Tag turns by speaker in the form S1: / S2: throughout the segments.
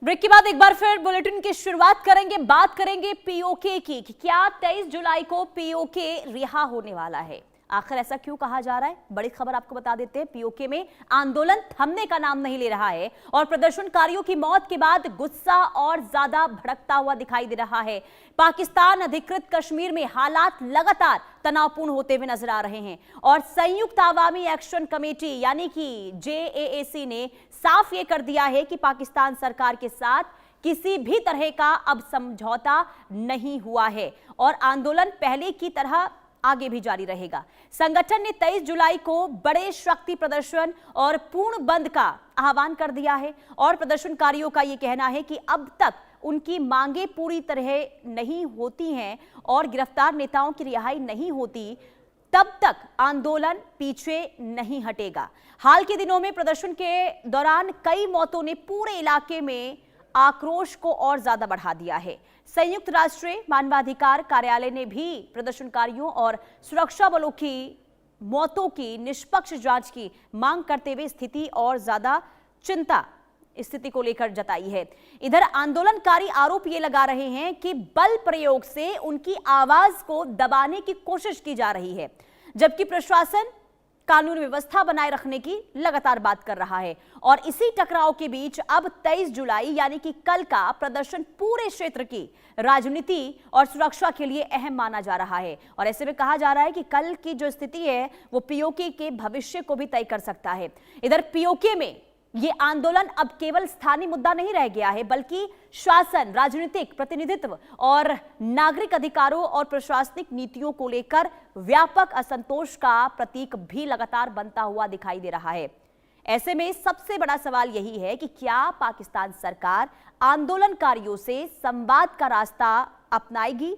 S1: Break के बाद एक बार फिर बुलेटिन की शुरुआत करेंगे। बात करेंगे पीओके की कि क्या 23 जुलाई को पीओके रिहा होने वाला है। आखिर ऐसा क्यों कहा जा रहा है? बड़ी खबर आपको बता देते हैं। पीओके में आंदोलन थमने का नाम नहीं ले रहा है और प्रदर्शनकारियों की मौत के बाद गुस्सा और ज्यादा भड़कता हुआ दिखाई दे रहा है। पाकिस्तान अधिकृत कश्मीर में हालात लगातार तनावपूर्ण होते हुए नजर आ रहे हैं और संयुक्त अवामी एक्शन कमेटी यानी कि JAAC ने साफ ये कर दिया है कि पाकिस्तान सरकार के साथ किसी भी तरह का अब समझौता नहीं हुआ है और आंदोलन पहले की तरह आगे भी जारी रहेगा। संगठन ने 23 जुलाई को बड़े शक्ति प्रदर्शन और पूर्ण बंद का आह्वान कर दिया है और प्रदर्शनकारियों का यह कहना है कि अब तक उनकी मांगे पूरी तरह नहीं होती हैं और गिरफ्तार नेताओं की रिहाई नहीं होती तब तक आंदोलन पीछे नहीं हटेगा। हाल के दिनों में प्रदर्शन के दौरान कई मौतों ने पूरे इलाके में आक्रोश को और ज्यादा बढ़ा दिया है। संयुक्त राष्ट्र मानवाधिकार कार्यालय ने भी प्रदर्शनकारियों और सुरक्षा बलों की मौतों की निष्पक्ष जांच की मांग करते हुए स्थिति और ज्यादा चिंता स्थिति को लेकर जताई है। इधर आंदोलनकारी आरोप ये लगा रहे हैं कि बल प्रयोग से उनकी आवाज को दबाने की कोशिश की जा रही है, जबकि प्रशासन कानून व्यवस्था बनाए रखने की लगातार बात कर रहा है। और इसी टकराव के बीच अब 23 जुलाई यानी कि कल का प्रदर्शन पूरे क्षेत्र की राजनीति और सुरक्षा के लिए अहम माना जा रहा है और ऐसे में कहा जा रहा है कि कल की जो स्थिति है वो पीओके के भविष्य को भी तय कर सकता है। इधर पीओके में ये आंदोलन अब केवल स्थानीय मुद्दा नहीं रह गया है, बल्कि शासन, राजनीतिक प्रतिनिधित्व और नागरिक अधिकारों और प्रशासनिक नीतियों को लेकर व्यापक असंतोष का प्रतीक भी लगातार बनता हुआ दिखाई दे रहा है। ऐसे में सबसे बड़ा सवाल यही है कि क्या पाकिस्तान सरकार आंदोलनकारियों से संवाद का रास्ता अपनाएगी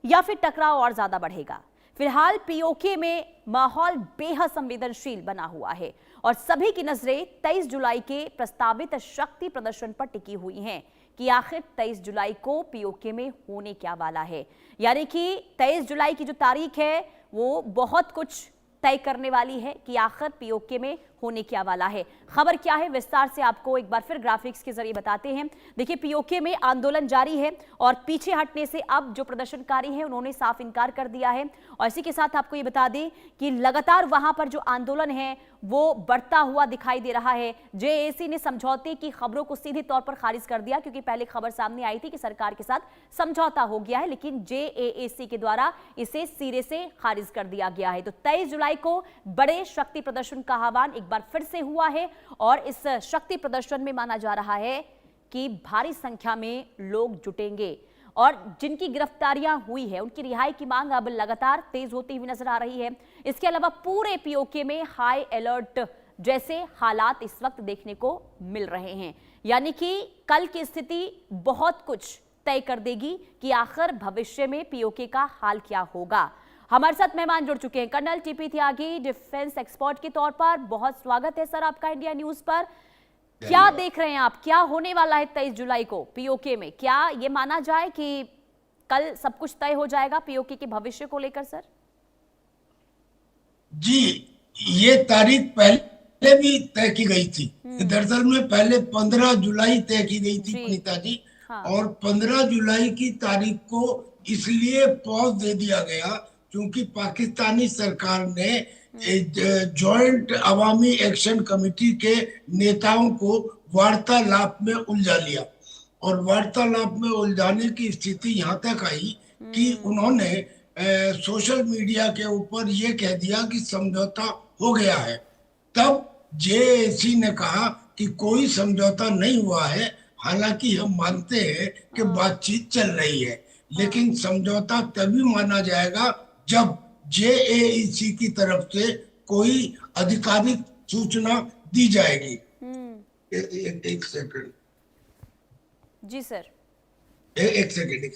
S1: या फिर टकराव और ज्यादा बढ़ेगा। फिलहाल पीओके में माहौल बेहद संवेदनशील बना हुआ है और सभी की नजरें 23 जुलाई के प्रस्तावित शक्ति प्रदर्शन पर टिकी हुई हैं कि आखिर 23 जुलाई को पीओके में होने क्या वाला है। यानी कि 23 जुलाई की जो तारीख है वो बहुत कुछ तय करने वाली है कि आखिर पीओके में होने क्या वाला है। खबर क्या है विस्तार से आपको एक बार फिर ग्राफिक्स के जरिए बताते हैं। देखिए, पीओके में आंदोलन जारी है और पीछे हटने से अब जो प्रदर्शनकारी हैं उन्होंने साफ इनकार कर दिया है और इसी के साथ आपको ये बता दें कि लगातार वहां पर जो आंदोलन है वो बढ़ता हुआ दिखाई दे रहा है। JAAC ने समझौते की खबरों को सीधे तौर पर खारिज कर दिया क्योंकि पहले खबर सामने आई थी कि सरकार के साथ समझौता हो गया है, लेकिन JAAC के द्वारा इसे सिरे से खारिज कर दिया गया है। तो 23 जुलाई को बड़े शक्ति प्रदर्शन का आह्वान एक बार फिर से हुआ है और इस शक्ति प्रदर्शन में माना जा रहा है कि भारी संख्या में लोग जुटेंगे और जिनकी गिरफ्तारियां हुई है उनकी रिहाई की मांग अब लगातार तेज होती हुई नजर आ रही है। इसके अलावा पूरे पीओके में हाई अलर्ट जैसे हालात इस वक्त देखने को मिल रहे हैं, यानी कि कल की स्थिति बहुत कुछ तय कर देगी कि आखिर भविष्य में पीओके का हाल क्या होगा। हमारे साथ मेहमान जुड़ चुके हैं कर्नल TP त्यागी, डिफेंस एक्सपर्ट के तौर पर। बहुत स्वागत है सर आपका इंडिया न्यूज पर। क्या देख रहे हैं आप, क्या होने वाला है 23 जुलाई को पीओके में? क्या ये माना जाए कि कल सब कुछ तय हो जाएगा पीओके के भविष्य को लेकर? सर
S2: जी, ये तारीख पहले भी तय की गई थी। दरअसल में पहले 15 जुलाई तय की गई थी पुनीता जी। हाँ। और 15 जुलाई की तारीख को इसलिए पॉज दे दिया गया क्योंकि पाकिस्तानी सरकार ने जॉइंट अवामी एक्शन कमेटी के नेताओं को वार्तालाप में उलझा लिया और वार्तालाप में उलझाने की स्थिति यहाँ तक आई कि उन्होंने सोशल मीडिया के ऊपर ये कह दिया कि समझौता हो गया है। तब JAAC ने कहा कि कोई समझौता नहीं हुआ है, हालांकि हम मानते हैं कि बातचीत चल रही है, लेकिन समझौता तभी माना जाएगा जब JAAC की तरफ से कोई आधिकारिक सूचना दी जाएगी। एक सेकंड
S1: जी सर,
S2: एक सेकंड।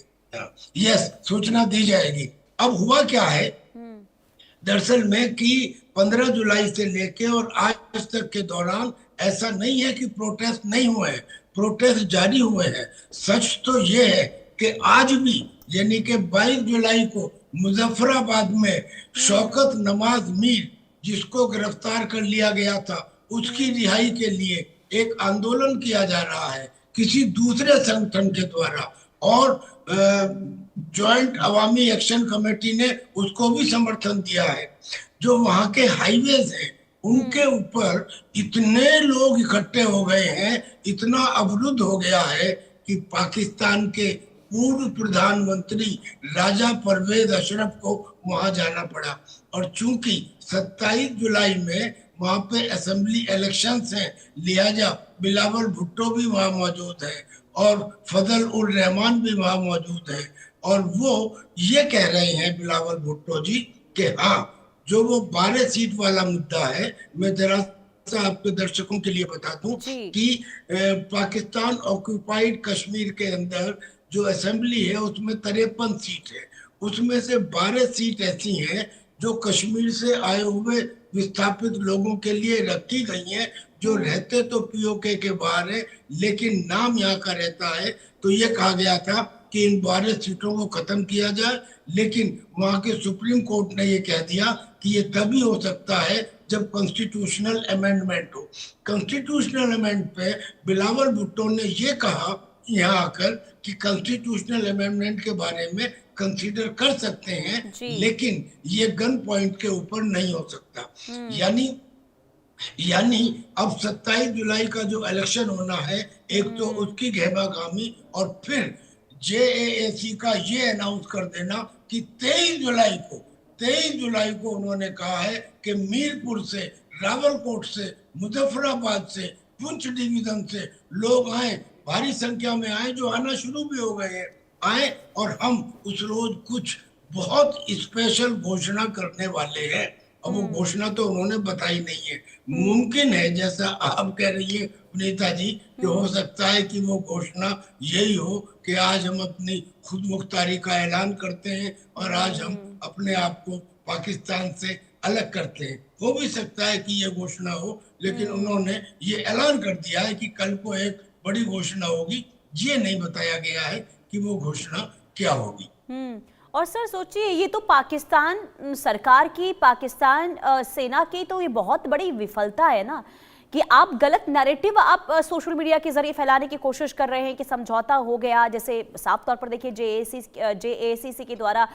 S2: यस, सूचना दी जाएगी। अब हुआ क्या है दरअसल में कि 15 जुलाई से लेके और आज तक के दौरान ऐसा नहीं है कि प्रोटेस्ट नहीं हुए हैं, प्रोटेस्ट जारी हुए हैं। सच तो ये है कि आज भी यानी कि 22 जुलाई को मुजफ्फराबाद में शौकत नवाज मीर, जिसको गिरफ्तार कर लिया गया था, उसकी रिहाई के लिए एक आंदोलन किया जा रहा है। किसी दूसरे संगठन के द्वारा, और जॉइंट अवामी एक्शन कमेटी ने उसको भी समर्थन दिया है। जो वहां के हाईवेज हैं उनके ऊपर इतने लोग इकट्ठे हो गए हैं, इतना अवरुद्ध हो गया है कि पाकिस्तान के पूर्व प्रधानमंत्री राजा परवेज अशरफ को वहां जाना पड़ा। और चूंकि 27 जुलाई में वहां पे असेंबली इलेक्शंस हैं, लिहाजा बिलावल भुट्टो भी वहां मौजूद है और फजल उर रहमान भी वहां मौजूद है। और वो ये कह रहे हैं बिलावल भुट्टो जी कि हाँ, जो वो 12 सीट वाला मुद्दा है, मैं जरा सा आपके दर्शकों के लिए बता दूं कि पाकिस्तान ऑक्युपाइड कश्मीर के अंदर जो असेंबली है उसमें 53 सीट है, उसमें से 12 सीट ऐसी हैं जो कश्मीर से आए हुए विस्थापित लोगों के लिए रखी गई हैं, जो रहते तो पीओके के बाहर है लेकिन नाम यहाँ का रहता है। तो ये कहा गया था कि इन 12 सीटों को खत्म किया जाए, लेकिन वहां के सुप्रीम कोर्ट ने ये कह दिया कि ये तभी हो सकता है जब कॉन्स्टिट्यूशनल अमेंडमेंट हो। कॉन्स्टिट्यूशनल अमेंडमेंट पे बिलावल भुट्टो ने ये कहा यहाँ आकर कि कॉन्स्टिट्यूशनल अमेंडमेंट के बारे में कंसीडर कर सकते हैं, लेकिन ये गन पॉइंट के ऊपर नहीं हो सकता। यानी अब 27 जुलाई का जो इलेक्शन होना है, एक तो उसकी गहमागामी, और फिर जेएएसी का ये अनाउंस कर देना कि 23 जुलाई को उन्होंने कहा है कि मीरपुर से, रावलकोट से, मुजफ्फराबाद से, पुंछ डिवीजन से लोग आए, भारी संख्या में आए, जो आना शुरू भी हो गए हैं, आए, और हम उस रोज कुछ बहुत स्पेशल घोषणा करने वाले हैं। अब वो घोषणा तो उन्होंने बताई नहीं है। मुमकिन है, जैसा आप कह रही है पुनीता जी, कि हो सकता है कि वो घोषणा यही हो कि आज हम अपनी खुद मुख्तारी का ऐलान करते हैं और आज हम अपने आप को पाकिस्तान से अलग करते हैं। हो भी सकता है कि ये घोषणा हो, लेकिन उन्होंने ये ऐलान कर दिया है कि कल को एक बड़ी घोषणा होगी। ये नहीं बताया गया है कि वो घोषणा क्या होगी।
S1: और सर सोचिए, ये तो पाकिस्तान सरकार की, पाकिस्तान सेना की तो ये बहुत बड़ी विफलता है ना, कि आप गलत नैरेटिव आप सोशल मीडिया के जरिए फैलाने की कोशिश कर रहे हैं कि समझौता हो गया। जैसे साफ तौर पर देखिए, जेएसीसी के द्वारा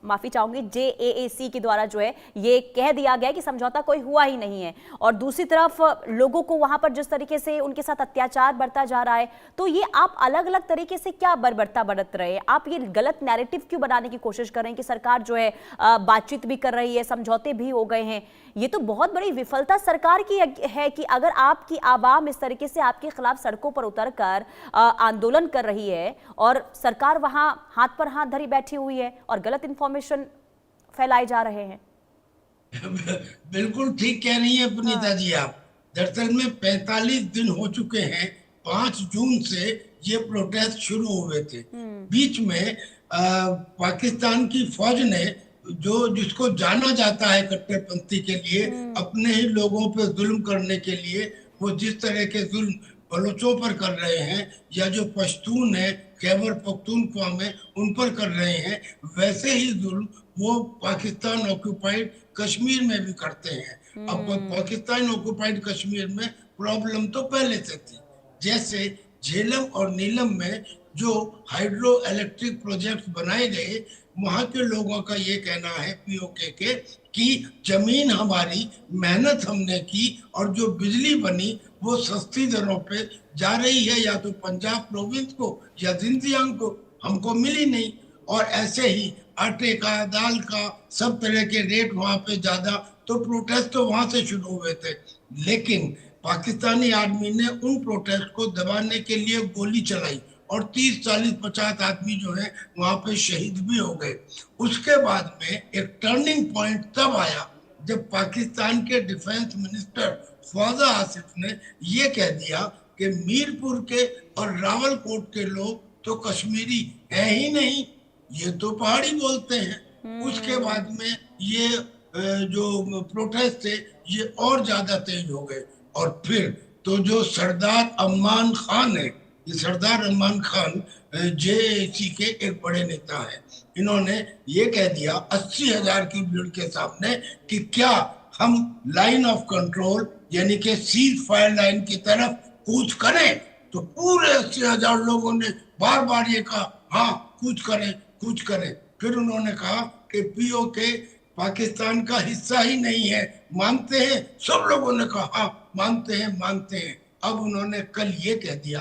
S1: माफी चाहूंगी, जेएएसी के द्वारा जो है ये कह दिया गया कि समझौता कोई हुआ ही नहीं है, और दूसरी तरफ लोगों को वहां पर जिस तरीके से उनके साथ अत्याचार बरता जा रहा है, तो ये आप अलग अलग तरीके से क्या बर्बरता बरत रहे हैं? आप ये गलत नैरेटिव क्यों बनाने की कोशिश कर रहे हैं कि सरकार जो है बातचीत भी कर रही है, समझौते भी हो गए हैं? ये तो बहुत बड़ी विफलता सरकार की है कि अगर आपकी आवाम इस तरीके से आपके खिलाफ सड़कों पर उतरकर आंदोलन कर रही है और सरकार वहां हाथ पर हाथ धरी बैठी हुई है और गलत इंफॉर्मेशन फैलाए जा रहे हैं।
S2: बिल्कुल ठीक कह रही है पुनीता जी आप। दरअसल में 45 दिन हो चुके हैं, 5 जून से ये प्रोटेस्ट शुरू हुए थे। बीच में पाकिस्तान की फौज ने, जो जिसको जाना जाता है कट्टरपंथी के लिए, अपने ही लोगों पे जुल्म करने के लिए, वो जिस तरह के जुल्म बलोचों पर कर रहे हैं या जो पश्तून है खैबर पख्तूनख्वा में उन पर कर रहे हैं, वैसे ही जुल्म वो पाकिस्तान ऑक्युपाइड कश्मीर में भी करते हैं। अब पाकिस्तान ऑक्युपाइड कश्मीर में प्रॉब्लम तो पहले से थी। जैसे झेलम और नीलम में जो हाइड्रो इलेक्ट्रिक प्रोजेक्ट बनाए गए, वहां के लोगों का ये कहना है पीओके के कि जमीन हमारी, मेहनत हमने की, और जो बिजली बनी वो सस्ती दरों पे जा रही है, या तो पंजाब प्रोविंस को या जिंजियांग को, हमको मिली नहीं। और ऐसे ही आटे का, दाल का, सब तरह के रेट वहां पे ज्यादा, तो प्रोटेस्ट तो वहां से शुरू हुए थे। लेकिन पाकिस्तानी आर्मी ने उन प्रोटेस्ट को दबाने के लिए गोली चलाई और 30, 40, 50 आदमी जो है वहां पे शहीद भी हो गए। उसके बाद में एक टर्निंग पॉइंट तब आया जब पाकिस्तान के डिफेंस मिनिस्टर ख्वाजा आसिफ ने ये कह दिया कि मीरपुर के और रावलकोट के लोग तो कश्मीरी है ही नहीं, ये तो पहाड़ी बोलते हैं। उसके बाद में ये जो प्रोटेस्ट थे ये और ज्यादा तेज हो गए। और फिर तो जो सरदार अम्मान खान है, ये सरदार अम्मान खान जेएसी के एक बड़े नेता हैं, इन्होंने ये कह दिया 80,000 की भीड़ के सामने कि क्या हम लाइन ऑफ कंट्रोल यानी कि सीज फायर लाइन की तरफ कूच करें। तो पूरे 80,000 लोगों ने बार बार ये कहा हाँ कुछ करें कुछ करें। फिर उन्होंने कहा कि पीओके पाकिस्तान का हिस्सा ही नहीं है, मानते हैं? सब लोगों ने कहा हाँ मानते हैं मानते हैं। अब उन्होंने कल ये कह दिया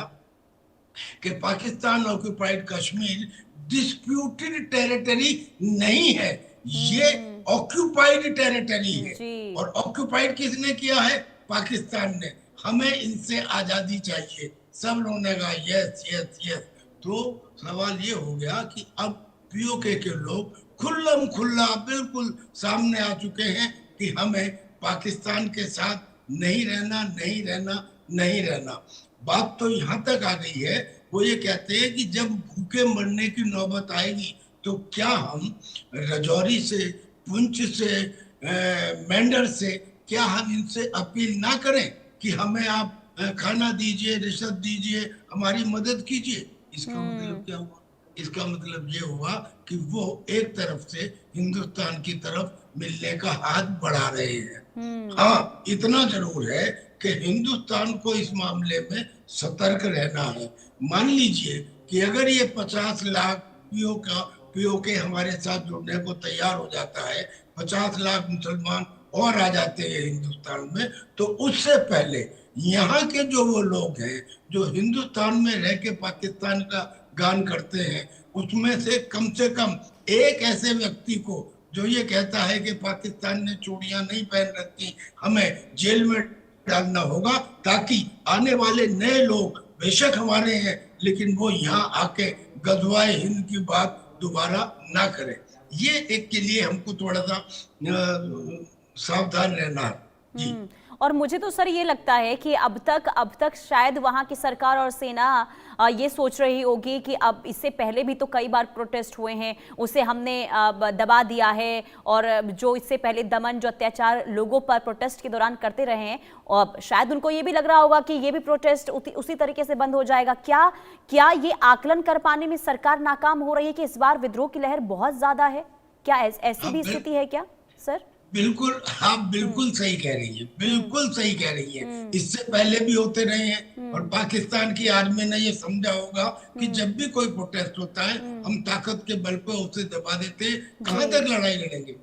S2: कि Pakistan occupied Kashmir disputed territory नहीं है, ये ऑक्यूपाइड टेरिटरी है। और ऑक्यूपाइड किसने किया है? पाकिस्तान ने। हमें इनसे आजादी चाहिए। सब लोगों ने कहा यस यस यस। तो सवाल ये हो गया कि अब पीओके के लोग खुल्लम खुल्ला बिल्कुल सामने आ चुके हैं कि हमें पाकिस्तान के साथ नहीं रहना नहीं रहना नहीं रहना। बात तो यहाँ तक आ गई है, वो ये कहते हैं कि जब भूखे मरने की नौबत आएगी तो क्या हम राजौरी से, पुंछ से, मेंढर से, क्या हम इनसे अपील ना करें कि हमें आप खाना दीजिए, रिश्वत दीजिए, हमारी मदद कीजिए? इसका मतलब क्या हुआ? इसका मतलब ये हुआ कि वो एक तरफ से हिंदुस्तान की तरफ मिलने का हाथ बढ़ा रहे हैं। हाँ, इतना जरूर है कि हिंदुस्तान को इस मामले में सतर्क रहना है। मान लीजिए कि अगर ये 50 लाख पीओके हमारे साथ जुड़ने को तैयार हो जाता है, 50 लाख मुसलमान और आ जाते हैं हिंदुस्तान में, तो उससे पहले यहाँ के जो वो लोग हैं जो हिंदुस्तान में रह के पाकिस्तान का गान करते हैं, उसमें से कम एक ऐसे व्यक्ति को जो ये कहता है कि पाकिस्तान ने चूड़ियां नहीं पहन रखी, हमें जेल में डालना होगा, ताकि आने वाले नए लोग बेशक हमारे हैं लेकिन वो यहाँ आके गजवाए हिंद की बात दोबारा ना करें। ये एक के लिए हमको थोड़ा सा सावधान रहना है जी।
S1: और मुझे तो सर ये लगता है कि अब तक शायद वहाँ की सरकार और सेना ये सोच रही होगी कि अब इससे पहले भी तो कई बार प्रोटेस्ट हुए हैं, उसे हमने दबा दिया है, और जो इससे पहले दमन जो अत्याचार लोगों पर प्रोटेस्ट के दौरान करते रहे हैं, और शायद उनको ये भी लग रहा होगा कि ये भी प्रोटेस्ट उसी तरीके से बंद हो जाएगा। क्या ये आकलन कर पाने में सरकार नाकाम हो रही है कि इस बार विद्रोह की लहर बहुत ज्यादा है? क्या ऐसी भी स्थिति है क्या सर?
S2: बिल्कुल, आप बिल्कुल सही कह रही है, बिल्कुल सही कह रही है। इससे पहले भी होते रहे हैं और पाकिस्तान की आर्मी ने ये समझा होगा कि जब भी कोई प्रोटेस्ट होता है हम ताकत के बल पर उसे दबा देते हैं, कहां तक लड़ाई लड़ेंगे।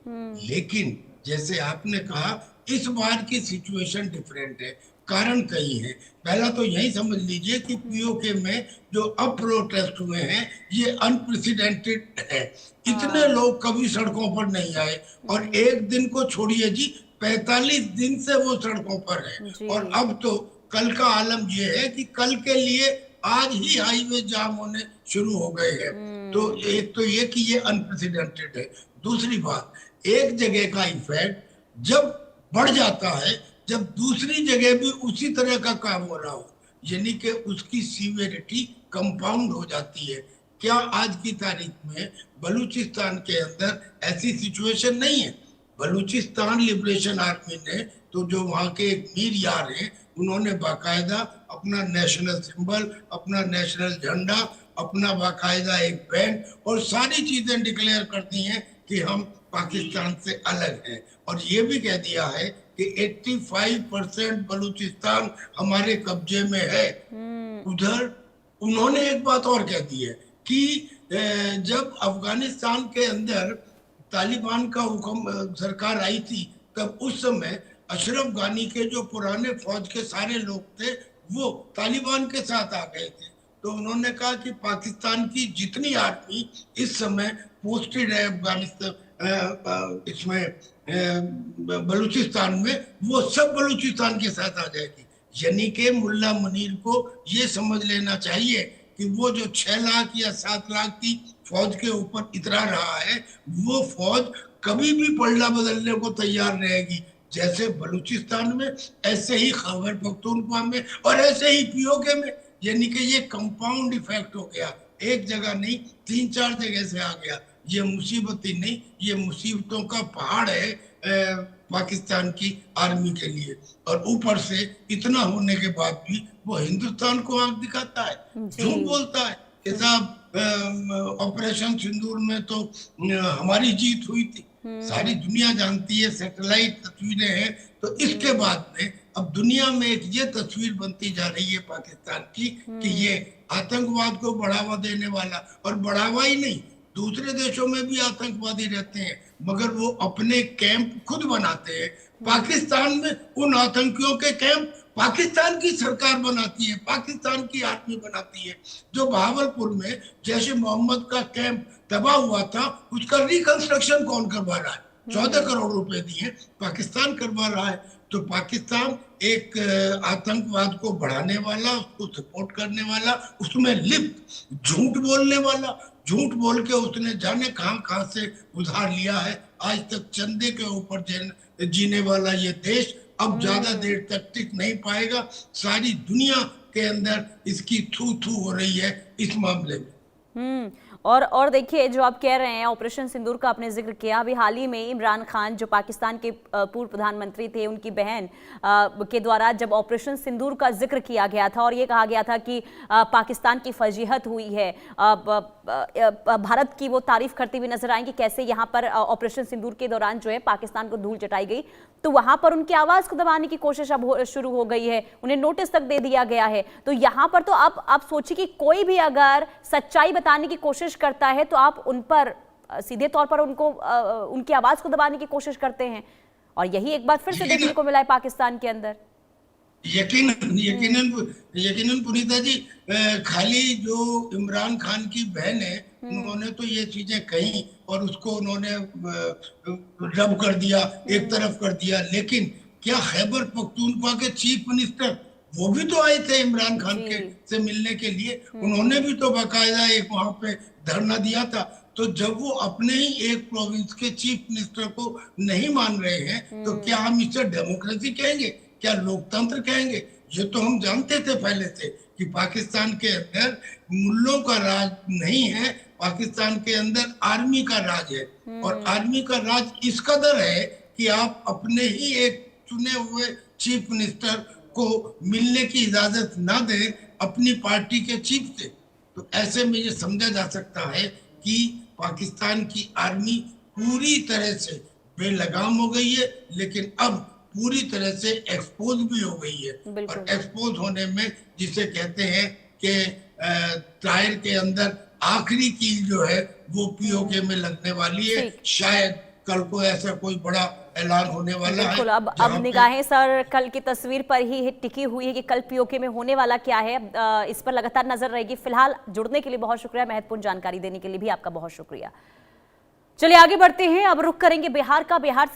S2: लेकिन जैसे आपने कहा, इस बार की सिचुएशन डिफरेंट है, कारण कई है। पहला तो यही समझ लीजिए कि पीओके में जो अब प्रोटेस्ट हुए हैं ये अनप्रेसिडेंटेड है। इतने लोग कभी सड़कों पर नहीं आए, और एक दिन को छोड़िए जी, 45 दिन से वो सड़कों पर है। और अब तो कल का आलम ये है कि कल के लिए आज ही हाईवे जाम होने शुरू हो गए हैं। तो एक तो ये कि ये अनप्रेसिडेंटेड है। दूसरी बात, एक जगह का इफेक्ट जब बढ़ जाता है, जब दूसरी जगह भी उसी तरह का काम हो रहा हो, यानी कि उसकी सीवियरिटी कंपाउंड हो जाती है। क्या आज की तारीख में बलूचिस्तान के अंदर ऐसी सिचुएशन नहीं है? बलूचिस्तान लिबरेशन आर्मी ने तो जो वहाँ के एक मीर यार हैं, उन्होंने बाकायदा अपना नेशनल सिंबल, अपना नेशनल झंडा, अपना बाकायदा एक बैंड और सारी चीजें डिक्लेयर कर दी हैं कि हम पाकिस्तान से अलग हैं। और ये भी कह दिया है कि 85% बलूचिस्तान हमारे कब्जे में है। उधर उन्होंने एक बात और कह दी है कि जब अफगानिस्तान के अंदर तालिबान का हुक्म सरकार आई थी, तब उस समय अशरफ गानी के जो पुराने फौज के सारे लोग थे वो तालिबान के साथ आ गए थे। तो उन्होंने कहा कि पाकिस्तान की जितनी आर्मी इस समय पोस्टेड है अफगानिस्तान इसमें बलूचिस्तान में, वो सब बलूचिस्तान के साथ आ जाएगी। यानी कि मुल्ला मुनीर को ये समझ लेना चाहिए कि वो जो 6 लाख या 7 लाख की फौज के ऊपर इतरा रहा है, वो फौज कभी भी पलड़ा बदलने को तैयार रहेगी। जैसे बलूचिस्तान में, ऐसे ही खैबर पख्तूनख्वा में और ऐसे ही पीओके में। यानी कि ये कंपाउंड इफेक्ट हो गया, एक जगह नहीं 3-4 जगह से आ गया। ये मुसीबत ही नहीं, ये मुसीबतों का पहाड़ है पाकिस्तान की आर्मी के लिए। और ऊपर से इतना होने के बाद भी वो हिंदुस्तान को आंख दिखाता है, झूठ बोलता है कि साहब ऑपरेशन सिंदूर में तो हमारी जीत हुई थी। सारी दुनिया जानती है, सैटेलाइट तस्वीरें हैं। तो इसके बाद में अब दुनिया में एक ये तस्वीर बनती जा रही है पाकिस्तान की कि ये आतंकवाद को बढ़ावा देने वाला, और बढ़ावा ही नहीं, दूसरे देशों में भी आतंकवादी रहते हैं मगर वो अपने कैंप खुद बनाते हैं। पाकिस्तान में उन आतंकियों के कैंप पाकिस्तान की सरकार बनाती है, पाकिस्तान की आर्मी बनाती है। जो बहावलपुर में जैश ए मोहम्मद का कैंप तबाह हुआ था, उसका रिकंस्ट्रक्शन कौन करवा रहा है? 14 करोड़ रुपए दिए पाकिस्तान करवा रहा है। तो पाकिस्तान एक आतंकवाद को बढ़ाने वाला, उसको सपोर्ट करने वाला, उसमें लिप्त, झूठ बोलने वाला, झूठ बोल के उसने जाने कहां कहां से उधार लिया है। आज तक चंदे के ऊपर जीने वाला ये देश अब ज्यादा देर तक टिक नहीं पाएगा। सारी दुनिया के अंदर इसकी थू थू हो रही है इस मामले में।
S1: और देखिए, जो आप कह रहे हैं ऑपरेशन सिंदूर का आपने जिक्र किया, अभी हाल ही में इमरान खान जो पाकिस्तान के पूर्व प्रधानमंत्री थे, उनकी बहन के द्वारा जब ऑपरेशन सिंदूर का जिक्र किया गया था और ये कहा गया था कि पाकिस्तान की फजीहत हुई है, भारत की वो तारीफ करते हुए नजर आएंगे कैसे यहाँ पर ऑपरेशन सिंदूर के दौरान जो है पाकिस्तान को धूल चटाई गई। तो वहां पर उनकी आवाज को दबाने की कोशिश अब शुरू हो गई है, उन्हें नोटिस तक दे दिया गया है। तो यहाँ पर तो अब आप सोचिए कि कोई भी अगर सच्चाई बताने की कोशिश करता है तो आप उन पर सीधे तौर पर उनको उनकी आवाज को दबाने की कोशिश करते हैं, और यही एक बार फिर से देखने को मिला है पाकिस्तान के अंदर।
S2: यकीनन पुनीता जी, खाली जो इमरान खान की बहन है उन्होंने तो ये चीजें कही और उसको उन्होंने रब कर दिया, एक तरफ कर दिया, लेकिन क्या खैबर पख्तूनख्वा के चीफ मिनिस्टर वो भी तो आए थे इमरान खान के से मिलने के लिए? उन्होंने भी तो बाकायदा एक वहां पे धरना दिया था। तो जब वो अपने ही एक प्रोविंस के चीफ मिनिस्टर को नहीं मान रहे हैं तो क्या हम इसे डेमोक्रेसी कहेंगे, क्या लोकतंत्र कहेंगे? ये तो हम जानते थे पहले से कि पाकिस्तान के अंदर मुल्लों का राज नहीं है, पाकिस्तान के अंदर आर्मी का राज है। और आर्मी का राज इस कदर है कि आप अपने ही एक चुने हुए चीफ मिनिस्टर को मिलने की इजाजत ना दें अपनी पार्टी के चीफ से। तो ऐसे में ये समझा जा सकता है कि पाकिस्तान की आर्मी पूरी तरह से बेलगाम हो गई है, लेकिन अब पूरी तरह से एक्सपोज भी हो गई है। और एक्सपोज होने में जिसे कहते हैं कि टायर के अंदर आखिरी कील जो है वो पीओके में लगने वाली है। शायद कल को ऐसा कोई बड़ा ऐलान होने वाला है।
S1: अब निगाहें सर कल की तस्वीर पर ही टिकी हुई है कि कल पीओके में होने वाला क्या है, इस पर लगातार नजर रहेगी। फिलहाल जुड़ने के लिए बहुत शुक्रिया, महत्वपूर्ण जानकारी देने के लिए भी आपका बहुत शुक्रिया। चलिए आगे बढ़ते हैं, अब रुख करेंगे बिहार का। बिहार